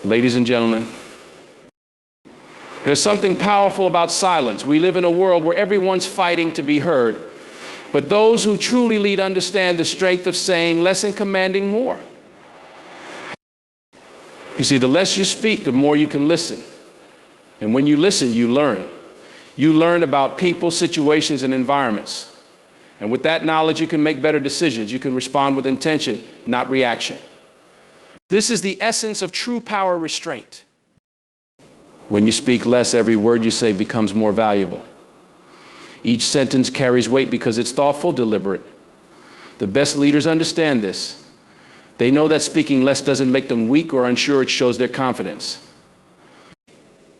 Ladies and gentlemen, there's something powerful about silence. We live in a world where everyone's fighting to be heard, but those who truly lead understand the strength of saying less and commanding more. You see, the less you speak, the more you can listen. And when you listen, you learn. You learn about people, situations, and environments. And with that knowledge, you can make better decisions. You can respond with intention, not reaction. This is the essence of true power restraint. When you speak less, every word you say becomes more valuable. Each sentence carries weight because it's thoughtful, deliberate. The best leaders understand this. They know that speaking less doesn't make them weak or unsure, it shows their confidence.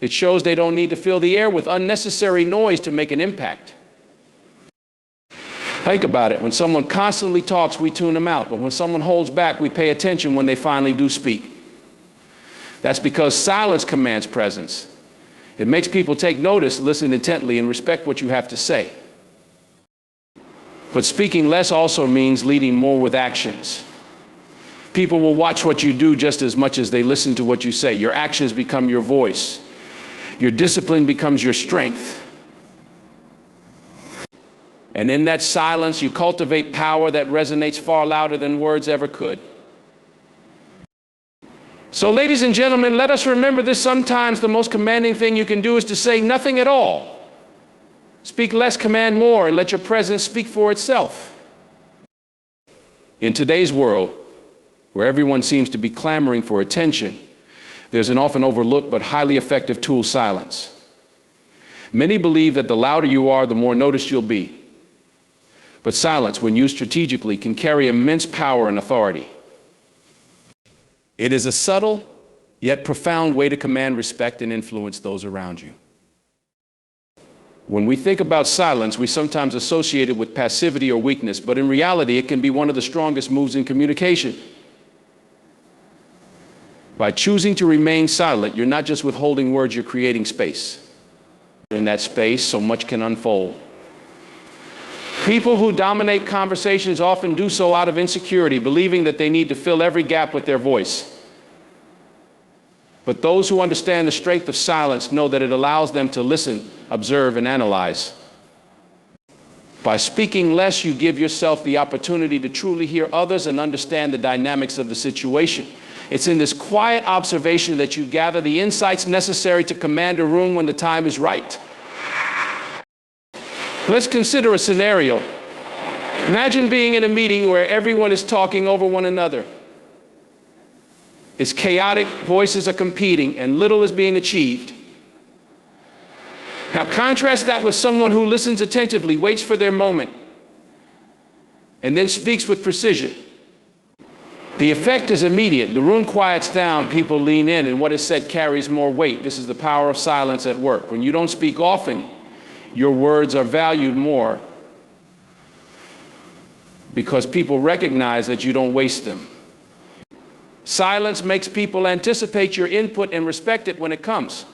It shows they don't need to fill the air with unnecessary noise to make an impact. Think about it. When someone constantly talks, we tune them out. But when someone holds back, we pay attention when they finally do speak. That's because silence commands presence. It makes people take notice, listen intently, and respect what you have to say. But speaking less also means leading more with actions. People will watch what you do just as much as they listen to what you say. Your actions become your voice. Your discipline becomes your strength. And in that silence, you cultivate power that resonates far louder than words ever could. So, ladies and gentlemen, let us remember this. Sometimes the most commanding thing you can do is to say nothing at all. Speak less, command more, and let your presence speak for itself. In today's world, where everyone seems to be clamoring for attention, there's an often overlooked but highly effective tool: silence. Many believe that the louder you are, the more noticed you'll be. But silence, when used strategically, can carry immense power and authority. It is a subtle yet profound way to command respect and influence those around you. When we think about silence, we sometimes associate it with passivity or weakness, but in reality, it can be one of the strongest moves in communication. By choosing to remain silent, you're not just withholding words, you're creating space. In that space, so much can unfold. People who dominate conversations often do so out of insecurity, believing that they need to fill every gap with their voice. But those who understand the strength of silence know that it allows them to listen, observe, and analyze. By speaking less, you give yourself the opportunity to truly hear others and understand the dynamics of the situation. It's in this quiet observation that you gather the insights necessary to command a room when the time is right. Let's consider a scenario. Imagine being in a meeting where everyone is talking over one another. It's chaotic, voices are competing, and little is being achieved. Now contrast that with someone who listens attentively, waits for their moment, and then speaks with precision. The effect is immediate. The room quiets down, people lean in, and what is said carries more weight. This is the power of silence at work. When you don't speak often, your words are valued more because people recognize that you don't waste them. Silence makes people anticipate your input and respect it when it comes.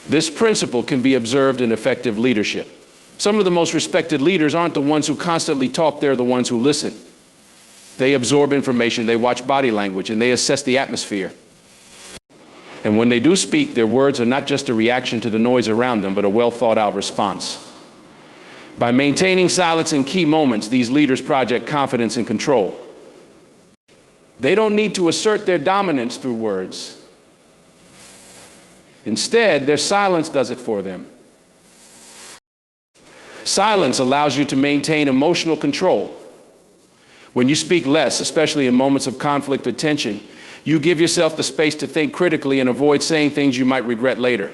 This principle can be observed in effective leadership. Some of the most respected leaders aren't the ones who constantly talk, they're the ones who listen. They absorb information, they watch body language, and they assess the atmosphere. And when they do speak, their words are not just a reaction to the noise around them, but a well thought out response. By maintaining silence in key moments, these leaders project confidence and control. They don't need to assert their dominance through words. Instead, their silence does it for them. Silence allows you to maintain emotional control. When you speak less, especially in moments of conflict or tension, you give yourself the space to think critically and avoid saying things you might regret later.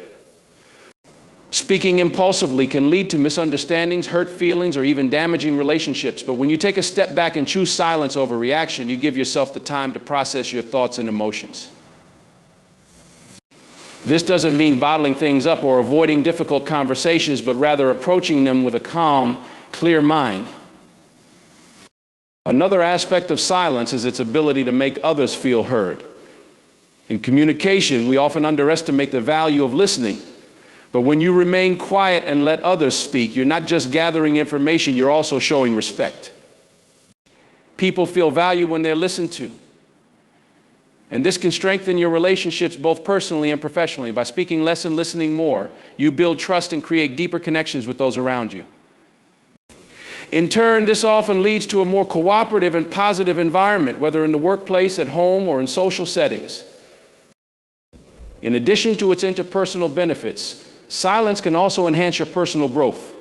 Speaking impulsively can lead to misunderstandings, hurt feelings, or even damaging relationships. But when you take a step back and choose silence over reaction, you give yourself the time to process your thoughts and emotions. This doesn't mean bottling things up or avoiding difficult conversations, but rather approaching them with a calm, clear mind. Another aspect of silence is its ability to make others feel heard. In communication, we often underestimate the value of listening. But when you remain quiet and let others speak, you're not just gathering information, you're also showing respect. People feel value when they're listened to. And this can strengthen your relationships both personally and professionally. By speaking less and listening more, you build trust and create deeper connections with those around you. In turn, this often leads to a more cooperative and positive environment, whether in the workplace, at home, or in social settings. In addition to its interpersonal benefits, silence can also enhance your personal growth.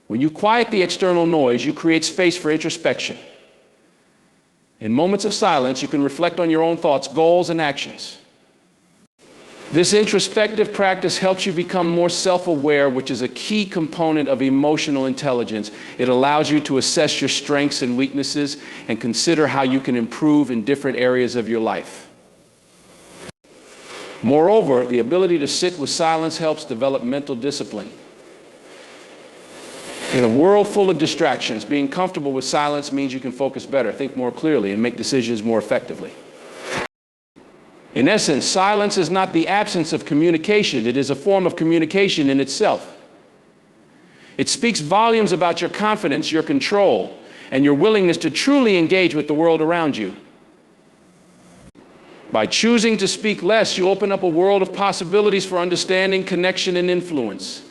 When you quiet the external noise, you create space for introspection. In moments of silence, you can reflect on your own thoughts, goals, and actions. This introspective practice helps you become more self-aware, which is a key component of emotional intelligence. It allows you to assess your strengths and weaknesses and consider how you can improve in different areas of your life. Moreover, the ability to sit with silence helps develop mental discipline. In a world full of distractions, being comfortable with silence means you can focus better, think more clearly, and make decisions more effectively. In essence, silence is not the absence of communication. It is a form of communication in itself. It speaks volumes about your confidence, your control, and your willingness to truly engage with the world around you. By choosing to speak less, you open up a world of possibilities for understanding, connection, and influence.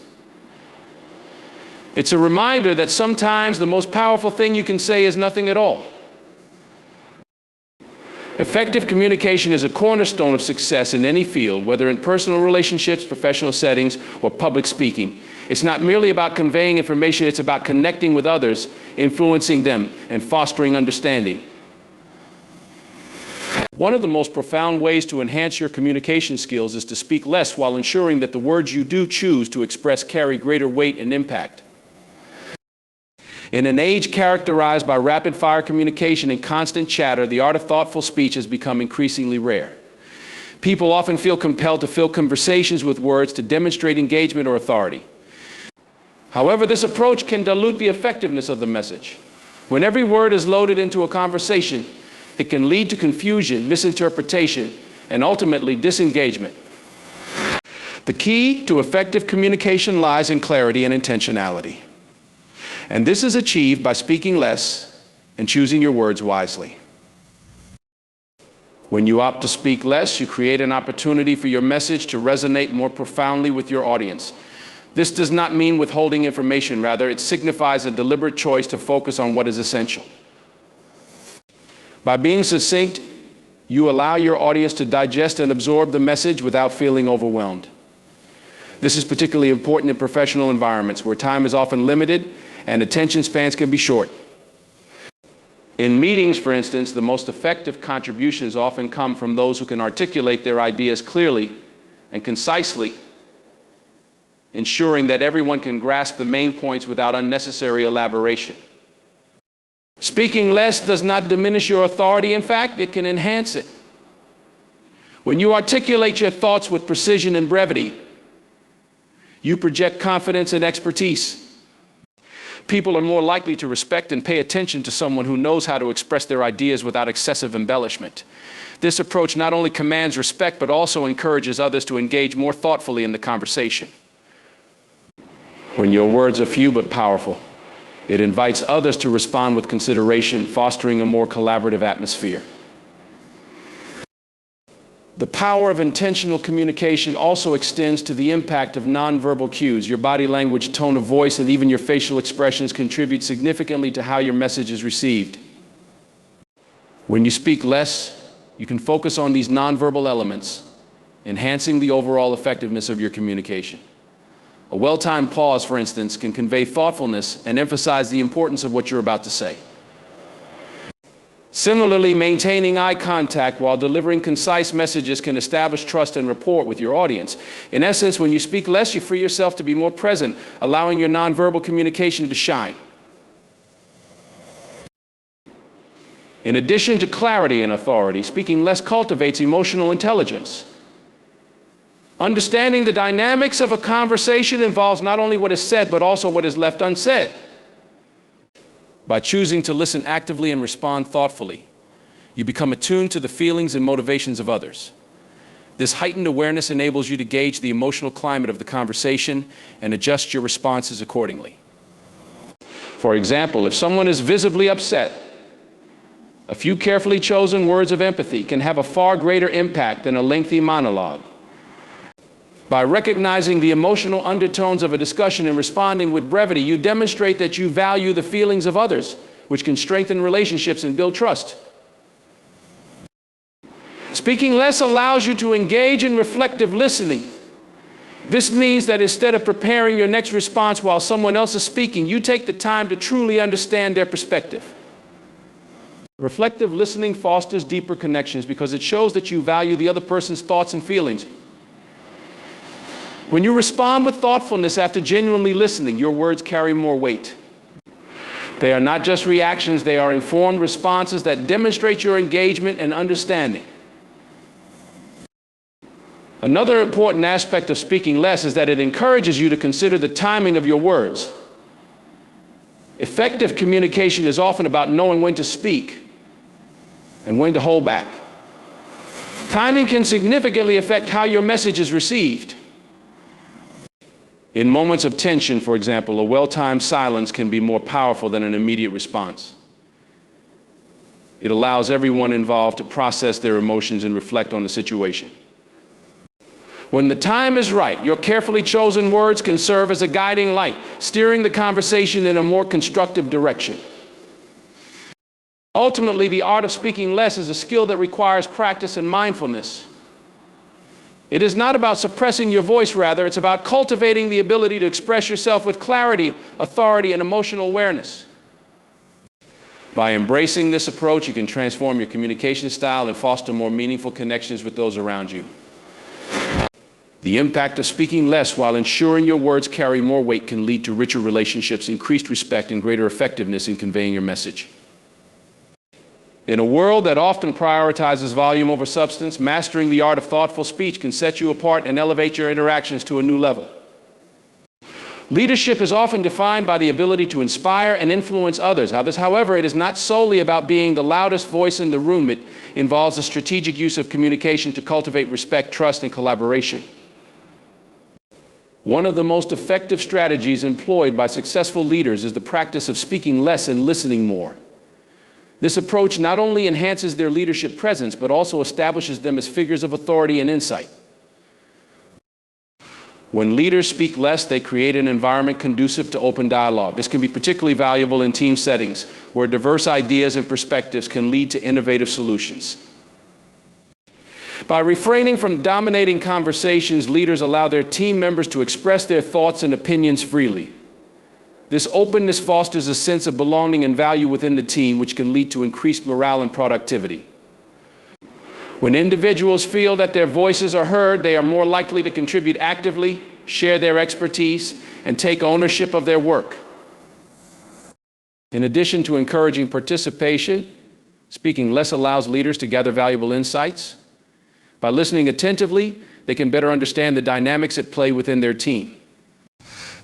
It's a reminder that sometimes the most powerful thing you can say is nothing at all. Effective communication is a cornerstone of success in any field, whether in personal relationships, professional settings, or public speaking. It's not merely about conveying information, it's about connecting with others, influencing them, and fostering understanding. One of the most profound ways to enhance your communication skills is to speak less while ensuring that the words you do choose to express carry greater weight and impact. In an age characterized by rapid-fire communication and constant chatter, the art of thoughtful speech has become increasingly rare. People often feel compelled to fill conversations with words to demonstrate engagement or authority. However, this approach can dilute the effectiveness of the message. When every word is loaded into a conversation, it can lead to confusion, misinterpretation, and ultimately disengagement. The key to effective communication lies in clarity and intentionality. And this is achieved by speaking less and choosing your words wisely. When you opt to speak less, you create an opportunity for your message to resonate more profoundly with your audience. This does not mean withholding information, rather, it signifies a deliberate choice to focus on what is essential. By being succinct, you allow your audience to digest and absorb the message without feeling overwhelmed. This is particularly important in professional environments where time is often limited and attention spans can be short. In meetings, for instance, the most effective contributions often come from those who can articulate their ideas clearly and concisely, ensuring that everyone can grasp the main points without unnecessary elaboration. Speaking less does not diminish your authority. In fact, it can enhance it. When you articulate your thoughts with precision and brevity, you project confidence and expertise. People are more likely to respect and pay attention to someone who knows how to express their ideas without excessive embellishment. This approach not only commands respect, but also encourages others to engage more thoughtfully in the conversation. When your words are few but powerful, it invites others to respond with consideration, fostering a more collaborative atmosphere. The power of intentional communication also extends to the impact of nonverbal cues. Your body language, tone of voice, and even your facial expressions contribute significantly to how your message is received. When you speak less, you can focus on these nonverbal elements, enhancing the overall effectiveness of your communication. A well-timed pause, for instance, can convey thoughtfulness and emphasize the importance of what you're about to say. Similarly, maintaining eye contact while delivering concise messages can establish trust and rapport with your audience. In essence, when you speak less, you free yourself to be more present, allowing your nonverbal communication to shine. In addition to clarity and authority, speaking less cultivates emotional intelligence. Understanding the dynamics of a conversation involves not only what is said, but also what is left unsaid. By choosing to listen actively and respond thoughtfully, you become attuned to the feelings and motivations of others. This heightened awareness enables you to gauge the emotional climate of the conversation and adjust your responses accordingly. For example, if someone is visibly upset, A few carefully chosen words of empathy can have a far greater impact than a lengthy monologue. By recognizing the emotional undertones of a discussion and responding with brevity, you demonstrate that you value the feelings of others, which can strengthen relationships and build trust. Speaking less allows you to engage in reflective listening. This means that instead of preparing your next response while someone else is speaking, you take the time to truly understand their perspective. Reflective listening fosters deeper connections because it shows that you value the other person's thoughts and feelings. When you respond with thoughtfulness after genuinely listening, your words carry more weight. They are not just reactions, they are informed responses that demonstrate your engagement and understanding. Another important aspect of speaking less is that it encourages you to consider the timing of your words. Effective communication is often about knowing when to speak and when to hold back. Timing can significantly affect how your message is received. In moments of tension, for example, a well-timed silence can be more powerful than an immediate response. It allows everyone involved to process their emotions and reflect on the situation. When the time is right, your carefully chosen words can serve as a guiding light, steering the conversation in a more constructive direction. Ultimately, the art of speaking less is a skill that requires practice and mindfulness. It is not about suppressing your voice, rather, it's about cultivating the ability to express yourself with clarity, authority, and emotional awareness. By embracing this approach, you can transform your communication style and foster more meaningful connections with those around you. The impact of speaking less while ensuring your words carry more weight can lead to richer relationships, increased respect, and greater effectiveness in conveying your message. In a world that often prioritizes volume over substance, mastering the art of thoughtful speech can set you apart and elevate your interactions to a new level. Leadership is often defined by the ability to inspire and influence others. However, it is not solely about being the loudest voice in the room. It involves a strategic use of communication to cultivate respect, trust, and collaboration. One of the most effective strategies employed by successful leaders is the practice of speaking less and listening more. This approach not only enhances their leadership presence, but also establishes them as figures of authority and insight. When leaders speak less, they create an environment conducive to open dialogue. This can be particularly valuable in team settings, where diverse ideas and perspectives can lead to innovative solutions. By refraining from dominating conversations, leaders allow their team members to express their thoughts and opinions freely. This openness fosters a sense of belonging and value within the team, which can lead to increased morale and productivity. When individuals feel that their voices are heard, they are more likely to contribute actively, share their expertise, and take ownership of their work. In addition to encouraging participation, speaking less allows leaders to gather valuable insights. By listening attentively, they can better understand the dynamics at play within their team.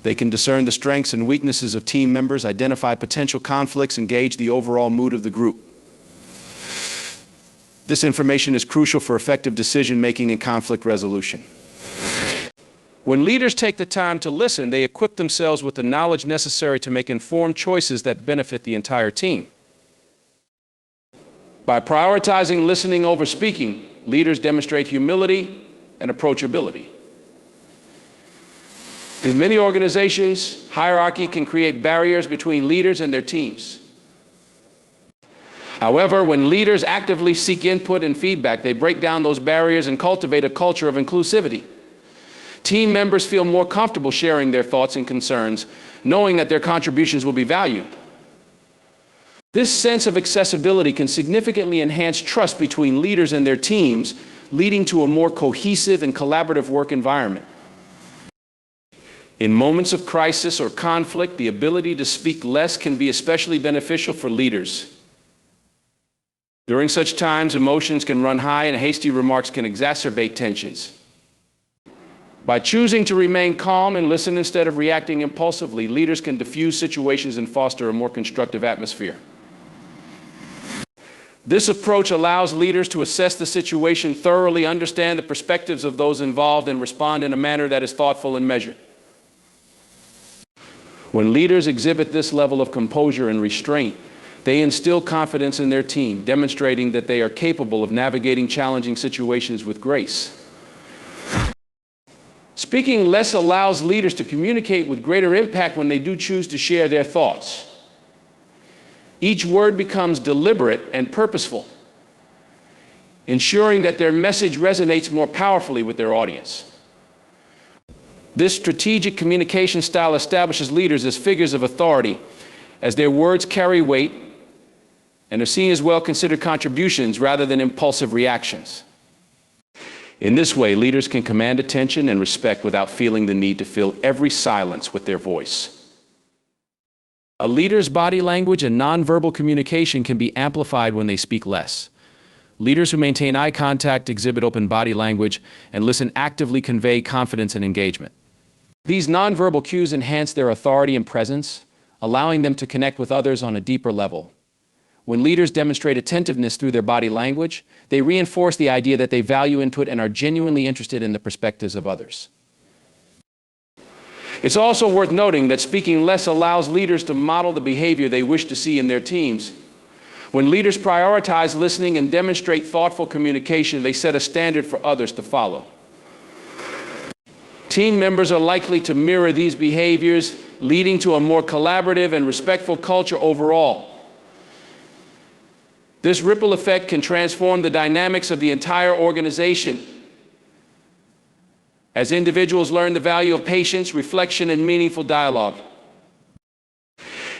They can discern the strengths and weaknesses of team members, identify potential conflicts, and gauge the overall mood of the group. This information is crucial for effective decision-making and conflict resolution. When leaders take the time to listen, they equip themselves with the knowledge necessary to make informed choices that benefit the entire team. By prioritizing listening over speaking, leaders demonstrate humility and approachability. In many organizations, hierarchy can create barriers between leaders and their teams. However, when leaders actively seek input and feedback, they break down those barriers and cultivate a culture of inclusivity. Team members feel more comfortable sharing their thoughts and concerns, knowing that their contributions will be valued. This sense of accessibility can significantly enhance trust between leaders and their teams, leading to a more cohesive and collaborative work environment. In moments of crisis or conflict, the ability to speak less can be especially beneficial for leaders. During such times, emotions can run high and hasty remarks can exacerbate tensions. By choosing to remain calm and listen instead of reacting impulsively, leaders can diffuse situations and foster a more constructive atmosphere. This approach allows leaders to assess the situation thoroughly, understand the perspectives of those involved, and respond in a manner that is thoughtful and measured. When leaders exhibit this level of composure and restraint, They instill confidence in their team, demonstrating that they are capable of navigating challenging situations with grace. Speaking less allows leaders to communicate with greater impact when they do choose to share their thoughts. Each word becomes deliberate and purposeful, ensuring that their message resonates more powerfully with their audience. This strategic communication style establishes leaders as figures of authority, as their words carry weight and are seen as well-considered contributions rather than impulsive reactions. In this way, leaders can command attention and respect without feeling the need to fill every silence with their voice. A leader's body language and nonverbal communication can be amplified when they speak less. Leaders who maintain eye contact, exhibit open body language, and listen actively convey confidence and engagement. These nonverbal cues enhance their authority and presence, allowing them to connect with others on a deeper level. When leaders demonstrate attentiveness through their body language, they reinforce the idea that they value input and are genuinely interested in the perspectives of others. It's also worth noting that speaking less allows leaders to model the behavior they wish to see in their teams. When leaders prioritize listening and demonstrate thoughtful communication, they set a standard for others to follow. Team members are likely to mirror these behaviors, leading to a more collaborative and respectful culture overall. This ripple effect can transform the dynamics of the entire organization. As individuals learn the value of patience, reflection, and meaningful dialogue.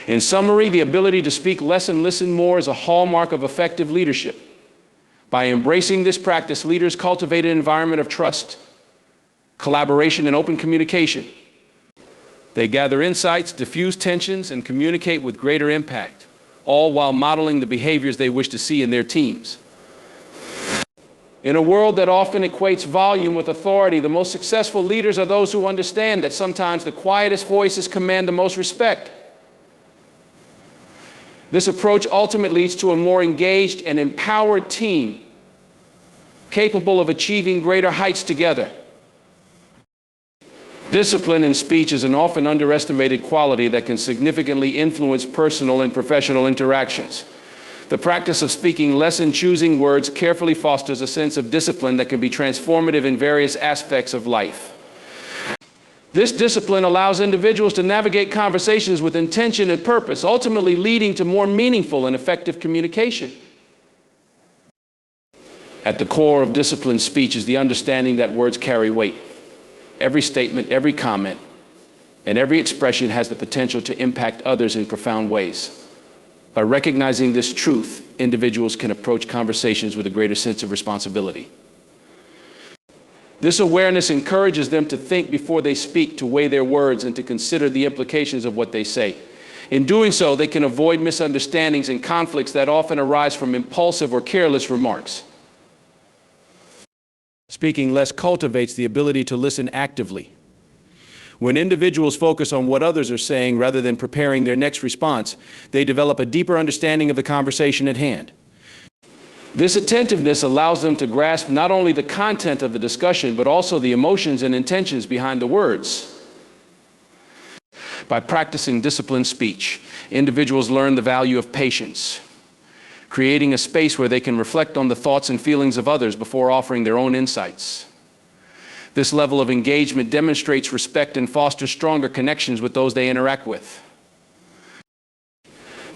In summary, the ability to speak less and listen more is a hallmark of effective leadership. By embracing this practice, leaders cultivate an environment of trust, collaboration, and open communication. They gather insights, diffuse tensions, and communicate with greater impact, all while modeling the behaviors they wish to see in their teams. In a world that often equates volume with authority, the most successful leaders are those who understand that sometimes the quietest voices command the most respect. This approach ultimately leads to a more engaged and empowered team, capable of achieving greater heights together. Discipline in speech is an often underestimated quality that can significantly influence personal and professional interactions. The practice of speaking less and choosing words carefully fosters a sense of discipline that can be transformative in various aspects of life. This discipline allows individuals to navigate conversations with intention and purpose, ultimately leading to more meaningful and effective communication. At the core of disciplined speech is the understanding that words carry weight. Every statement, every comment, and every expression has the potential to impact others in profound ways. By recognizing this truth, individuals can approach conversations with a greater sense of responsibility. This awareness encourages them to think before they speak, to weigh their words, and to consider the implications of what they say. In doing so, they can avoid misunderstandings and conflicts that often arise from impulsive or careless remarks. Speaking less cultivates the ability to listen actively. When individuals focus on what others are saying rather than preparing their next response, they develop a deeper understanding of the conversation at hand. This attentiveness allows them to grasp not only the content of the discussion, but also the emotions and intentions behind the words. By practicing disciplined speech, individuals learn the value of patience, creating a space where they can reflect on the thoughts and feelings of others before offering their own insights. This level of engagement demonstrates respect and fosters stronger connections with those they interact with.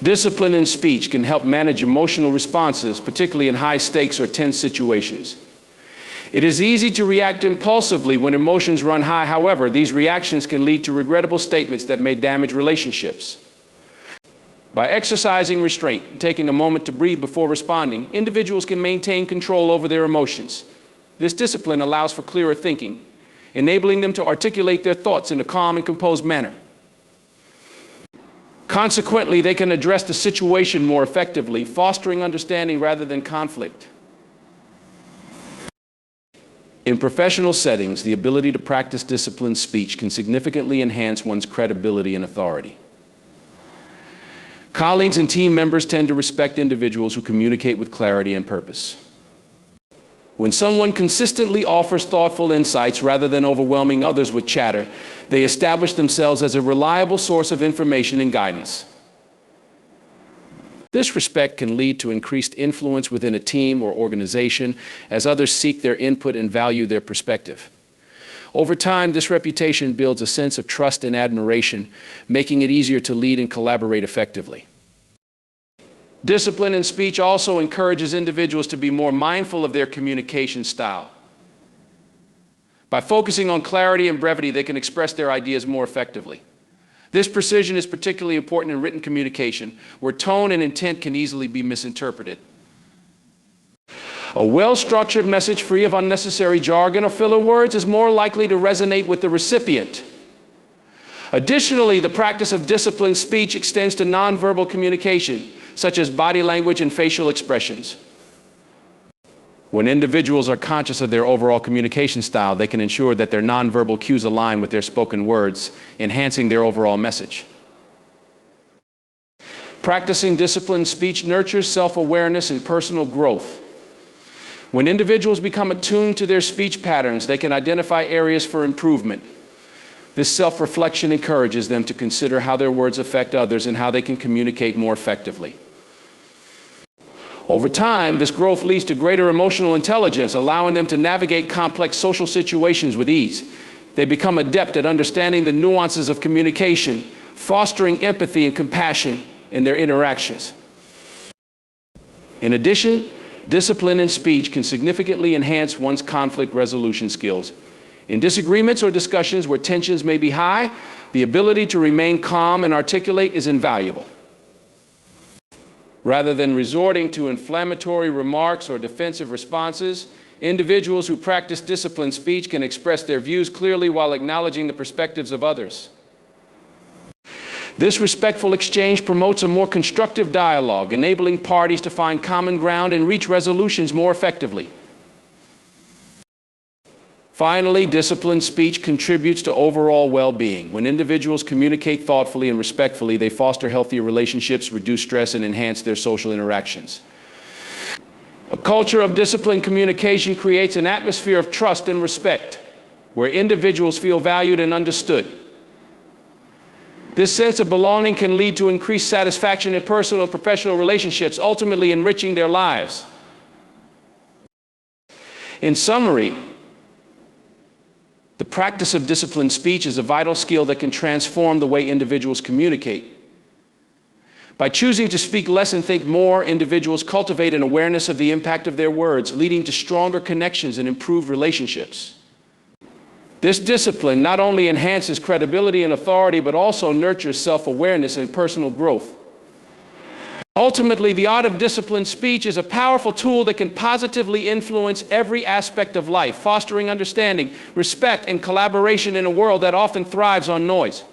Discipline in speech can help manage emotional responses, particularly in high-stakes or tense situations. It is easy to react impulsively when emotions run high. However, these reactions can lead to regrettable statements that may damage relationships. By exercising restraint and taking a moment to breathe before responding, individuals can maintain control over their emotions. This discipline allows for clearer thinking, enabling them to articulate their thoughts in a calm and composed manner. Consequently, they can address the situation more effectively, fostering understanding rather than conflict. In professional settings, the ability to practice disciplined speech can significantly enhance one's credibility and authority. Colleagues and team members tend to respect individuals who communicate with clarity and purpose. When someone consistently offers thoughtful insights rather than overwhelming others with chatter, they establish themselves as a reliable source of information and guidance. This respect can lead to increased influence within a team or organization as others seek their input and value their perspective. Over time, this reputation builds a sense of trust and admiration, making it easier to lead and collaborate effectively. Discipline in speech also encourages individuals to be more mindful of their communication style. By focusing on clarity and brevity, they can express their ideas more effectively. This precision is particularly important in written communication, where tone and intent can easily be misinterpreted. A well-structured message free of unnecessary jargon or filler words is more likely to resonate with the recipient. Additionally, the practice of disciplined speech extends to nonverbal communication, such as body language and facial expressions. When individuals are conscious of their overall communication style, they can ensure that their nonverbal cues align with their spoken words, enhancing their overall message. Practicing disciplined speech nurtures self-awareness and personal growth. When individuals become attuned to their speech patterns, they can identify areas for improvement. This self-reflection encourages them to consider how their words affect others and how they can communicate more effectively. Over time, this growth leads to greater emotional intelligence, allowing them to navigate complex social situations with ease. They become adept at understanding the nuances of communication, fostering empathy and compassion in their interactions. In addition, discipline in speech can significantly enhance one's conflict resolution skills. In disagreements or discussions where tensions may be high, the ability to remain calm and articulate is invaluable. Rather than resorting to inflammatory remarks or defensive responses, individuals who practice disciplined speech can express their views clearly while acknowledging the perspectives of others. This respectful exchange promotes a more constructive dialogue, enabling parties to find common ground and reach resolutions more effectively. Finally, disciplined speech contributes to overall well-being. When individuals communicate thoughtfully and respectfully, they foster healthier relationships, reduce stress, and enhance their social interactions. A culture of disciplined communication creates an atmosphere of trust and respect, where individuals feel valued and understood. This sense of belonging can lead to increased satisfaction in personal and professional relationships, ultimately enriching their lives. In summary, the practice of disciplined speech is a vital skill that can transform the way individuals communicate. By choosing to speak less and think more, individuals cultivate an awareness of the impact of their words, leading to stronger connections and improved relationships. This discipline not only enhances credibility and authority, but also nurtures self-awareness and personal growth. Ultimately, the art of disciplined speech is a powerful tool that can positively influence every aspect of life, fostering understanding, respect, and collaboration in a world that often thrives on noise.